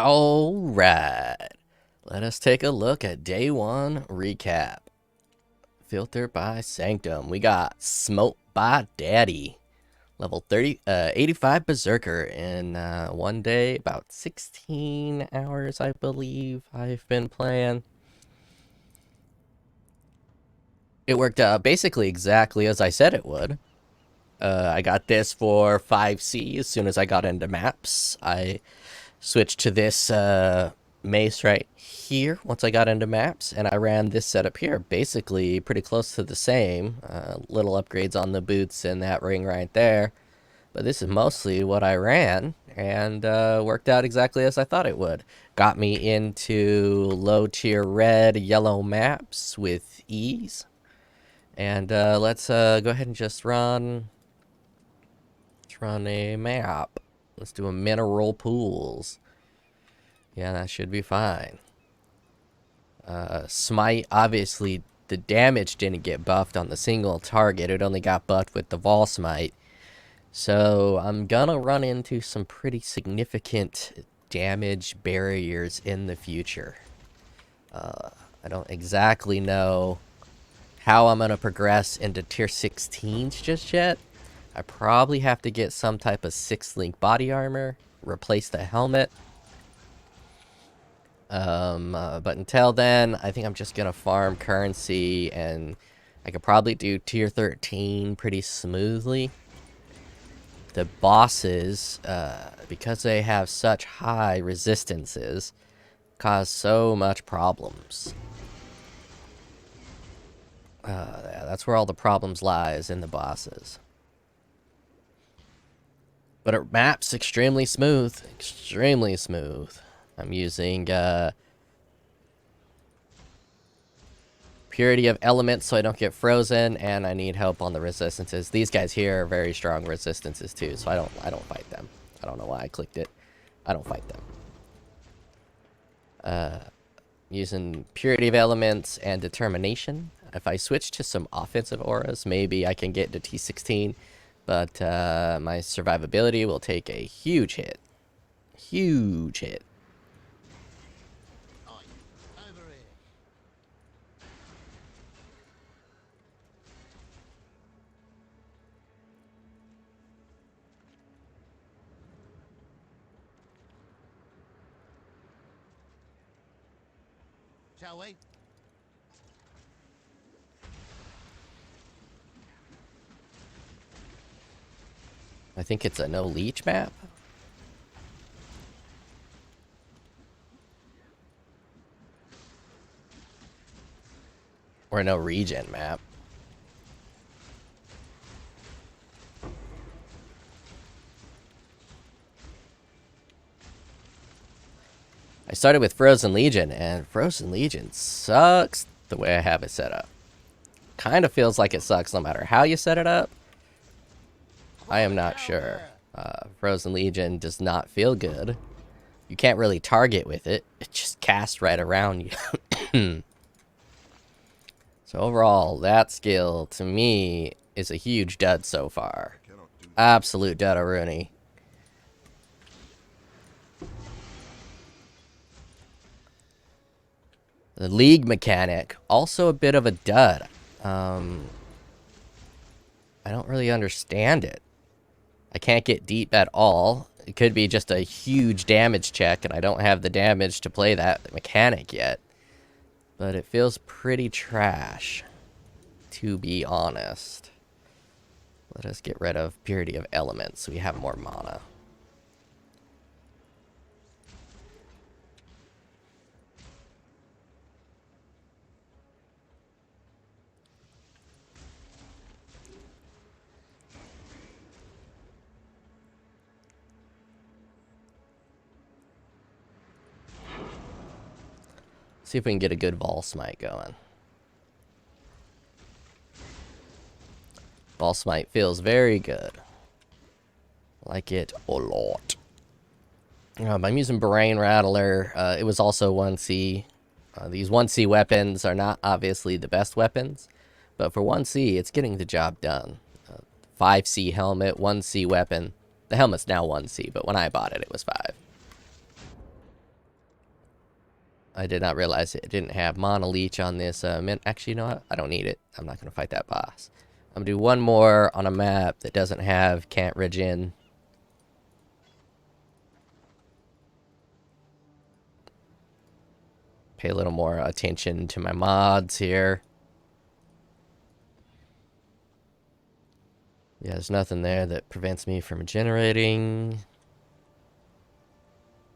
Alright, let us take a look at day one recap. Filtered by Sanctum. We got Smote by Daddy. Level 85 Berserker in one day, about 16 hours, I believe I've been playing. It worked basically exactly as I said it would. I got this for 5C as soon as I got into maps. I switched to this mace right here once I got into maps, and I ran this setup here, basically pretty close to the same. Little upgrades on the boots and that ring right there, but this is mostly what I ran, and worked out exactly as I thought it would. Got me into low tier red, yellow maps with ease, and let's go ahead and just run a map. Let's do a mineral pools. Yeah, that should be fine. Smite, obviously, the damage didn't get buffed on the single target. It only got buffed with the Vaal Smite. So I'm gonna run into some pretty significant damage barriers in the future. I don't exactly know how I'm gonna progress into tier 16s just yet. I probably have to get some type of 6-link body armor, replace the helmet. But until then, I think I'm just gonna farm currency, and I could probably do tier 13 pretty smoothly. The bosses, because they have such high resistances, cause so much problems. Yeah, that's where all the problems lies, in the bosses. But it maps extremely smooth. Extremely smooth. I'm using purity of elements so I don't get frozen, and I need help on the resistances. These guys here are very strong resistances too, so I don't fight them. I don't know why I clicked it. I don't fight them. Using purity of elements and determination. If I switch to some offensive auras, maybe I can get to T16. But my survivability will take a huge hit. Huge hit. Shall we? I think it's a no leech map. Or no regen map. I started with Frozen Legion, and Frozen Legion sucks the way I have it set up. Kind of feels like it sucks no matter how you set it up. I am not sure. Frozen Legion does not feel good. You can't really target with it. It just casts right around you. So overall, that skill, to me, is a huge dud so far. Absolute dud-a-rooney. The league mechanic, also a bit of a dud. I don't really understand it. I can't get deep at all. It could be just a huge damage check, and I don't have the damage to play that mechanic yet. But it feels pretty trash, to be honest. Let us get rid of purity of elements so we have more mana. See if we can get a good Vaal Smite going. Vaal Smite feels very good. Like it a lot. I'm using Brain Rattler. It was also 1C. These 1C weapons are not obviously the best weapons, but for 1C, it's getting the job done. 5C helmet, 1C weapon. The helmet's now 1C, but when I bought it, it was 5. I did not realize it didn't have Mana Leech on this. Actually, you know what? I don't need it. I'm not going to fight that boss. I'm going to do one more on a map that doesn't have Can't Regen. Pay a little more attention to my mods here. Yeah, there's nothing there that prevents me from generating.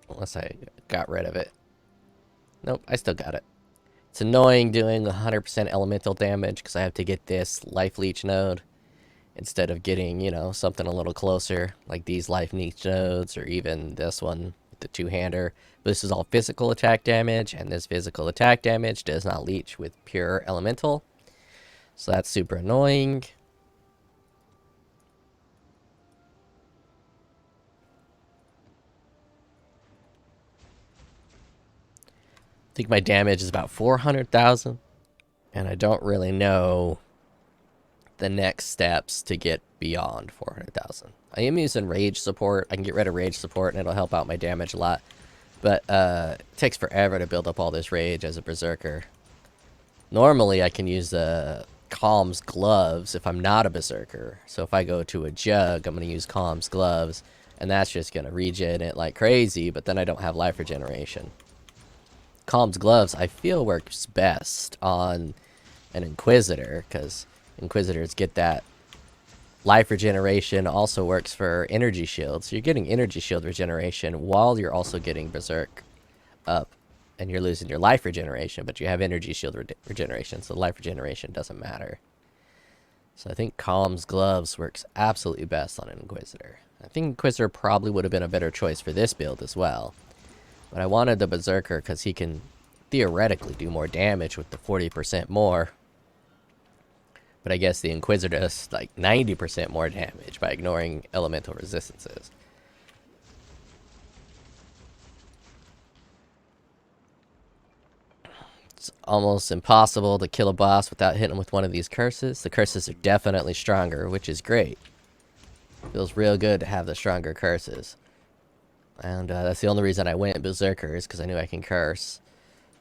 Unless I got rid of it. Nope, I still got it. It's annoying doing 100% elemental damage because I have to get this life leech node instead of getting, you know, something a little closer like these life leech nodes or even this one with the two-hander. But this is all physical attack damage, and this physical attack damage does not leech with pure elemental. So that's super annoying. I think my damage is about 400,000, and I don't really know the next steps to get beyond 400,000. I am using rage support. I can get rid of rage support and it'll help out my damage a lot. But it takes forever to build up all this rage as a berserker. Normally I can use Calm's gloves if I'm not a berserker. So if I go to a jug, I'm going to use Calm's gloves, and that's just going to regen it like crazy, but then I don't have life regeneration. Calm's gloves I feel works best on an Inquisitor, because Inquisitors get that life regeneration. Also works for energy shield, so you're getting energy shield regeneration while you're also getting berserk up, and you're losing your life regeneration, but you have energy shield regeneration, so life regeneration doesn't matter. So I think Calm's gloves works absolutely best on an Inquisitor. I think Inquisitor probably would have been a better choice for this build as well, but I wanted the Berserker because he can theoretically do more damage with the 40% more. But I guess the Inquisitor does like 90% more damage by ignoring elemental resistances. It's almost impossible to kill a boss without hitting him with one of these curses. The curses are definitely stronger, which is great. Feels real good to have the stronger curses. And that's the only reason I went Berserker, is because I knew I can curse.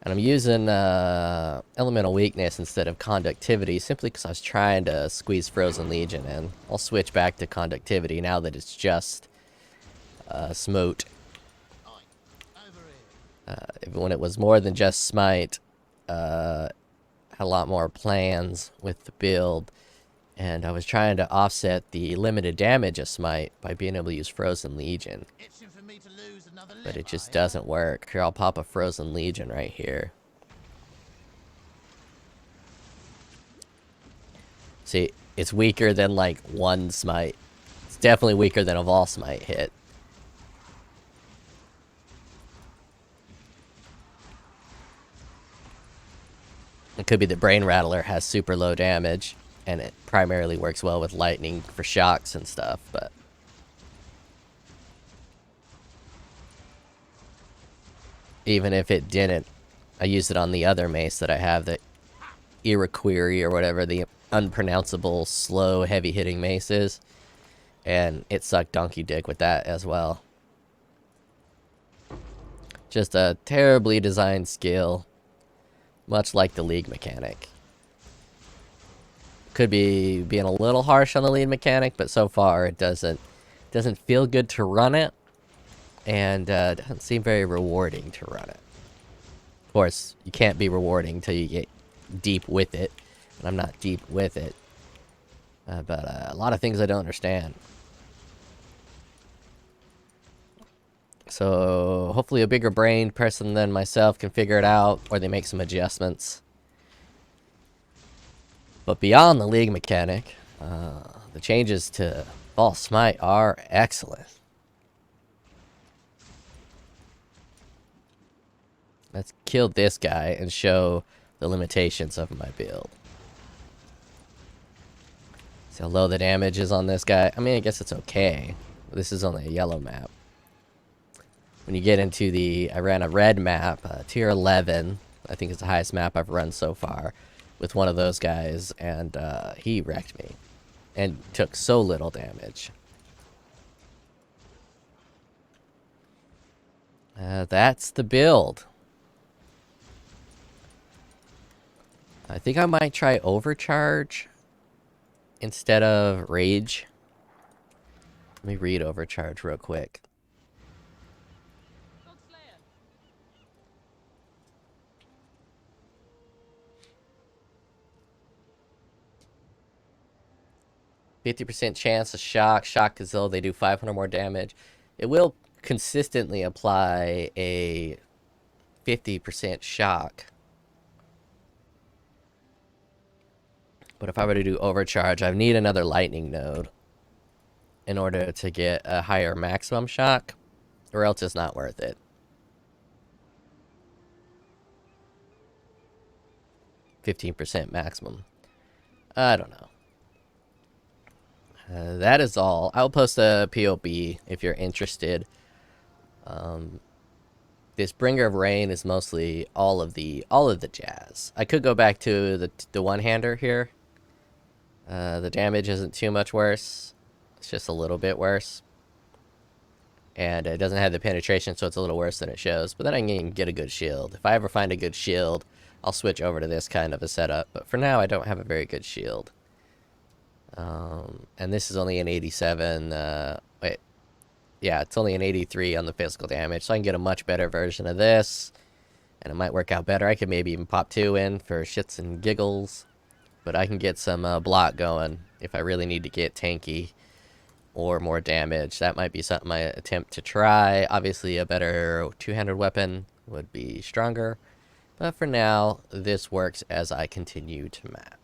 And I'm using Elemental Weakness instead of Conductivity, simply because I was trying to squeeze Frozen Legion in. I'll switch back to Conductivity now that it's just Smote. When it was more than just Smite, had a lot more plans with the build. And I was trying to offset the limited damage of Smite by being able to use Frozen Legion. But it just doesn't work. Here, I'll pop a Frozen Legion right here. See, it's weaker than like one Smite. It's definitely weaker than a Vaal Smite hit. It could be the Brain Rattler has super low damage, and it primarily works well with lightning for shocks and stuff, but even if it didn't, I used it on the other mace that I have, the Iraquiri or whatever the unpronounceable, slow, heavy-hitting mace is, and it sucked donkey dick with that as well. Just a terribly designed skill, much like the League mechanic. Could be being a little harsh on the League mechanic, but so far it doesn't feel good to run it, and doesn't seem very rewarding to run it. Of course, you can't be rewarding until you get deep with it, and I'm not deep with it. But a lot of things I don't understand. So hopefully a bigger brained person than myself can figure it out, or they make some adjustments. But beyond the League mechanic, the changes to Vaal Smite are excellent. Let's kill this guy and show the limitations of my build. See how low the damage is on this guy? I mean, I guess it's okay. This is only a yellow map. When you get into the... I ran a red map, tier 11. I think it's the highest map I've run so far, with one of those guys, and he wrecked me. And took so little damage. That's the build. I think I might try overcharge instead of rage. Let me read overcharge real quick. 50% chance of shock. Shock as though they do 500 more damage. It will consistently apply a 50% shock. But if I were to do overcharge, I need another lightning node in order to get a higher maximum shock, or else it's not worth it. 15% maximum. I don't know. That is all. I'll post a POB if you're interested. This Bringer of Rain is mostly all of the jazz. I could go back to the one-hander here. The damage isn't too much worse. It's just a little bit worse. And it doesn't have the penetration, so it's a little worse than it shows. But then I can get a good shield. If I ever find a good shield, I'll switch over to this kind of a setup. But for now, I don't have a very good shield. And this is only an 87. Wait. Yeah, it's only an 83 on the physical damage. So I can get a much better version of this. And it might work out better. I could maybe even pop 2 in for shits and giggles. But I can get some block going if I really need to get tanky or more damage. That might be something I attempt to try. Obviously, a better two-handed weapon would be stronger. But for now, this works as I continue to map.